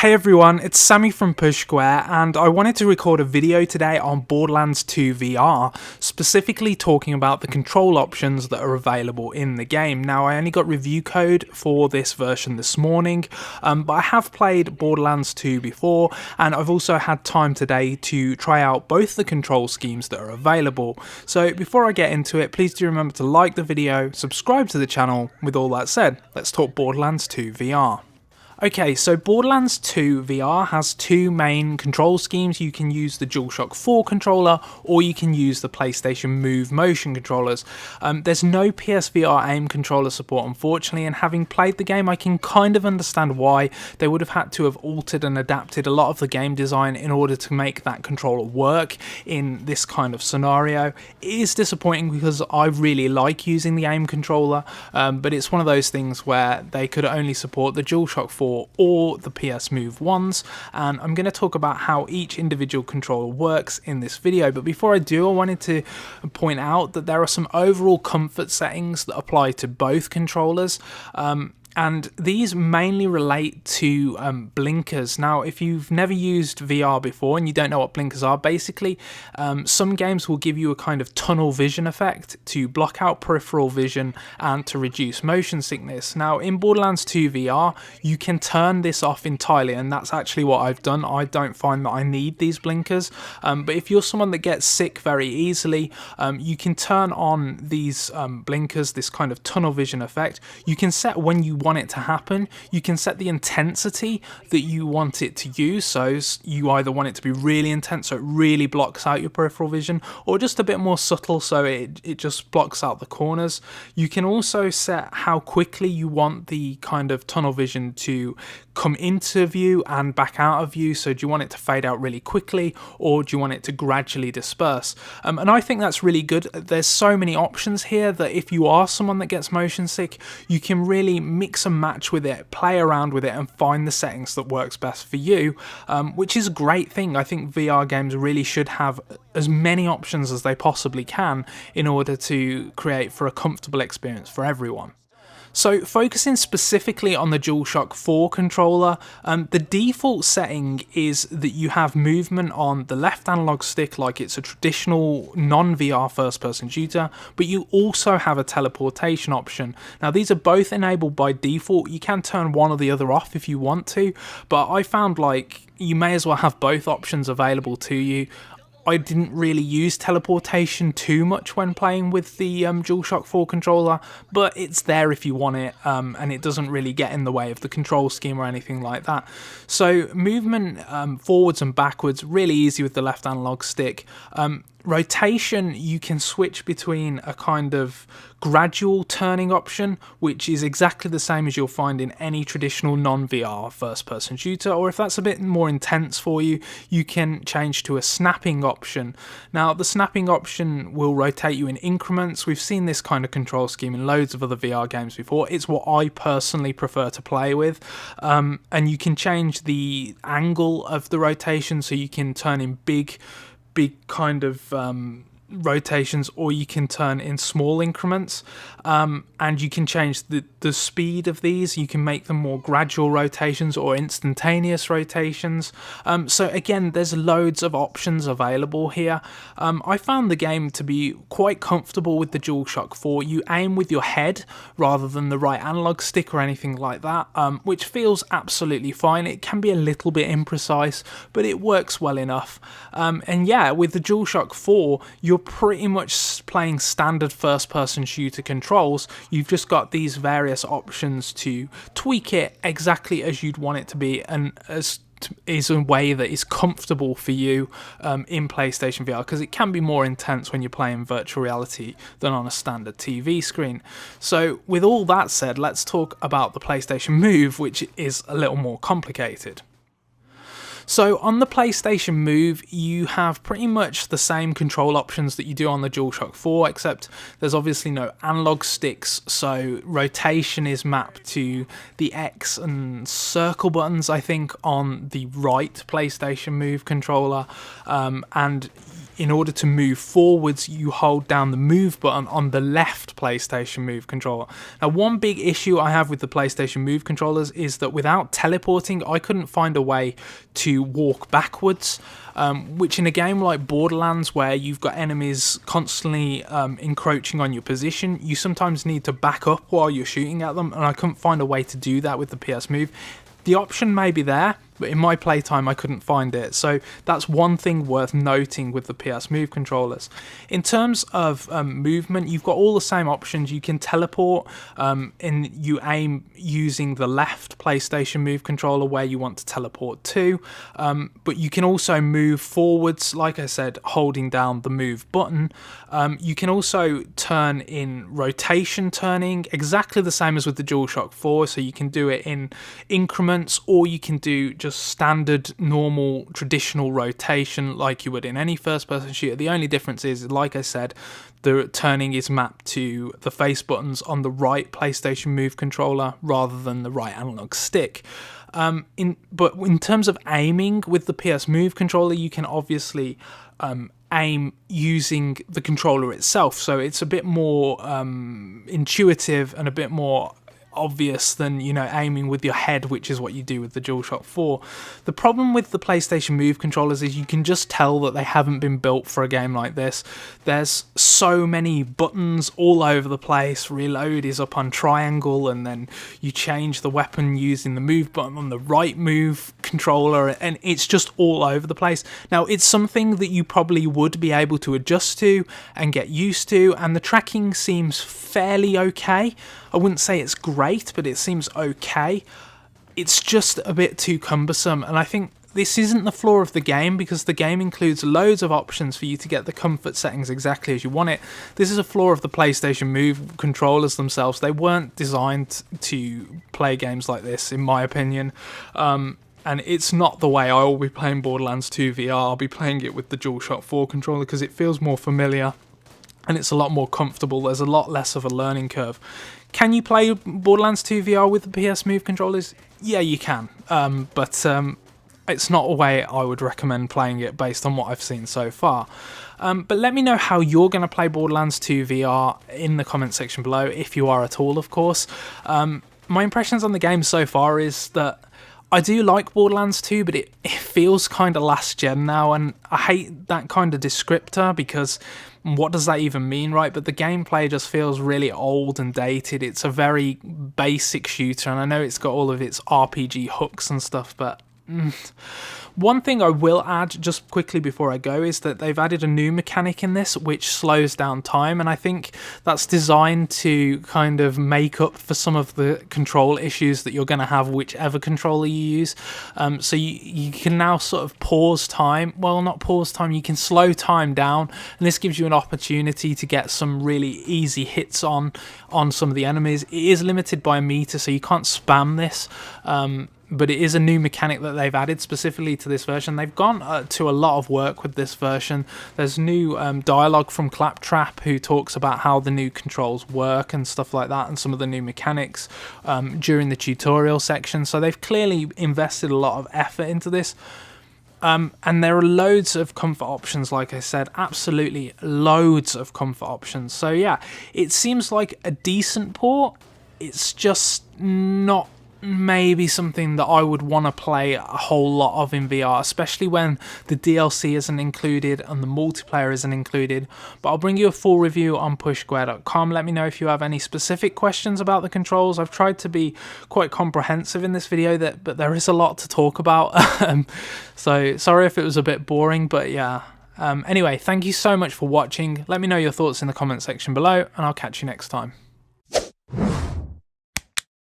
Hey everyone, it's Sammy from Push Square, and I wanted to record a video today on Borderlands 2 VR, specifically talking about the control options that are available in the game. Now, I only got review code for this version this morning, but I have played Borderlands 2 before, and I've also had time today to try out both the control schemes that are available. So before I get into it, please do remember to like the video, subscribe to the channel. With all that said, let's talk Borderlands 2 VR. Okay, so Borderlands 2 VR has two main control schemes. You can use the DualShock 4 controller, or you can use the PlayStation Move motion controllers. There's no PSVR aim controller support, unfortunately, and having played the game, I can kind of understand why they would have had to have altered and adapted a lot of the game design in order to make that controller work in this kind of scenario. It is disappointing because I really like using the aim controller, but it's one of those things where they could only support the DualShock 4 or the PS Move ones, and I'm going to talk about how each individual controller works in this video. But before I do, I wanted to point out that there are some overall comfort settings that apply to both controllers. And these mainly relate to blinkers. Now, if you've never used VR before and you don't know what blinkers are, basically some games will give you a kind of tunnel vision effect to block out peripheral vision and to reduce motion sickness. Now, in Borderlands 2 VR, you can turn this off entirely, and that's actually what I've done. I don't find that I need these blinkers, but if you're someone that gets sick very easily, you can turn on these blinkers, this kind of tunnel vision effect. You can set when you want it to happen. You can set the intensity that you want it to use, so you either want it to be really intense so it really blocks out your peripheral vision, or just a bit more subtle so it just blocks out the corners. You can also set how quickly you want the kind of tunnel vision to come into view and back out of view. So do you want it to fade out really quickly, or do you want it to gradually disperse? And I think that's really good. There's so many options here that if you are someone that gets motion sick, you can really mix and match with it, play around with it, and find the settings that works best for you, which is a great thing. I think VR games really should have as many options as they possibly can in order to create for a comfortable experience for everyone. So focusing specifically on the DualShock 4 controller, the default setting is that you have movement on the left analog stick like it's a traditional non-VR first-person shooter, but you also have a teleportation option. Now, these are both enabled by default. You can turn one or the other off if you want to, but I found like you may as well have both options available to you. I didn't really use teleportation too much when playing with the DualShock 4 controller, but it's there if you want it, and it doesn't really get in the way of the control scheme or anything like that. So movement forwards and backwards, really easy with the left analog stick. Rotation, you can switch between a kind of gradual turning option, which is exactly the same as you'll find in any traditional non-VR first-person shooter, or if that's a bit more intense for you, you can change to a snapping option. Now, the snapping option will rotate you in increments. We've seen this kind of control scheme in loads of other VR games before. It's what I personally prefer to play with, and you can change the angle of the rotation, so you can turn in big kind of rotations, or you can turn in small increments, and you can change the speed of these. You can make them more gradual rotations or instantaneous rotations. So again, there's loads of options available here. I found the game to be quite comfortable with the DualShock 4. You aim with your head rather than the right analog stick or anything like that, which feels absolutely fine. It can be a little bit imprecise, but it works well enough. And yeah, with the DualShock 4, you're pretty much playing standard first-person shooter controls. You've just got these various options to tweak it exactly as you'd want it to be, and as is a way that is comfortable for you in PlayStation VR, because it can be more intense when you're playing virtual reality than on a standard TV screen. So with all that said, let's talk about the PlayStation Move, which is a little more complicated. So on the PlayStation Move, you have pretty much the same control options that you do on the DualShock 4, except there's obviously no analog sticks, so rotation is mapped to the X and circle buttons, I think, on the right PlayStation Move controller, and in order to move forwards, you hold down the move button on the left PlayStation Move controller. Now, one big issue I have with the PlayStation Move controllers is that without teleporting, I couldn't find a way to walk backwards, which in a game like Borderlands, where you've got enemies constantly encroaching on your position, you sometimes need to back up while you're shooting at them, and I couldn't find a way to do that with the PS Move. The option may be there, but in my playtime I couldn't find it, so that's one thing worth noting with the PS Move controllers. In terms of movement, you've got all the same options. You can teleport, and you aim using the left PlayStation Move controller where you want to teleport to, but you can also move forwards, like I said, holding down the move button. You can also turn in rotation turning, exactly the same as with the DualShock 4, so you can do it in increments, or you can do just standard, normal, traditional rotation like you would in any first-person shooter. The only difference is, like I said, the turning is mapped to the face buttons on the right PlayStation Move controller rather than the right analog stick. But in terms of aiming with the PS Move controller, you can obviously aim using the controller itself, so it's a bit more intuitive and a bit more obvious than, you know, aiming with your head, which is what you do with the DualShock 4. The problem with the PlayStation Move controllers is you can just tell that they haven't been built for a game like this. There's so many buttons all over the place. Reload is up on triangle, and then you change the weapon using the move button on the right move controller, and it's just all over the place. Now, it's something that you probably would be able to adjust to and get used to, and the tracking seems fairly okay. I wouldn't say it's great, but it seems okay. It's just a bit too cumbersome, and I think this isn't the flaw of the game, because the game includes loads of options for you to get the comfort settings exactly as you want it. This is a flaw of the PlayStation Move controllers themselves. They weren't designed to play games like this, in my opinion. And it's not the way I will be playing Borderlands 2 VR. I'll be playing it with the DualShock 4 controller because it feels more familiar and it's a lot more comfortable. There's a lot less of a learning curve. Can you play Borderlands 2 VR with the PS Move controllers? Yeah, you can, but it's not a way I would recommend playing it based on what I've seen so far. But let me know how you're going to play Borderlands 2 VR in the comment section below, if you are at all, of course. My impressions on the game so far is that I do like Borderlands 2, but it feels kind of last gen now, and I hate that kind of descriptor, because what does that even mean, right? But the gameplay just feels really old and dated. It's a very basic shooter, and I know it's got all of its RPG hooks and stuff, but one thing I will add just quickly before I go is that they've added a new mechanic in this which slows down time, and I think that's designed to kind of make up for some of the control issues that you're going to have whichever controller you use. So you can now sort of pause time. Well, not pause time, you can slow time down, and this gives you an opportunity to get some really easy hits on some of the enemies. It is limited by a meter, so you can't spam this. But it is a new mechanic that they've added specifically to this version. They've gone to a lot of work with this version. There's new dialogue from Claptrap, who talks about how the new controls work and stuff like that, and some of the new mechanics during the tutorial section. So they've clearly invested a lot of effort into this. And there are loads of comfort options, like I said, absolutely loads of comfort options. So yeah, it seems like a decent port. It's just not maybe something that I would want to play a whole lot of in VR, especially when the DLC isn't included and the multiplayer isn't included. But I'll bring you a full review on pushsquare.com. Let me know if you have any specific questions about the controls. I've tried to be quite comprehensive in this video, but there is a lot to talk about. So sorry if it was a bit boring, but yeah. Anyway, thank you so much for watching. Let me know your thoughts in the comment section below, and I'll catch you next time.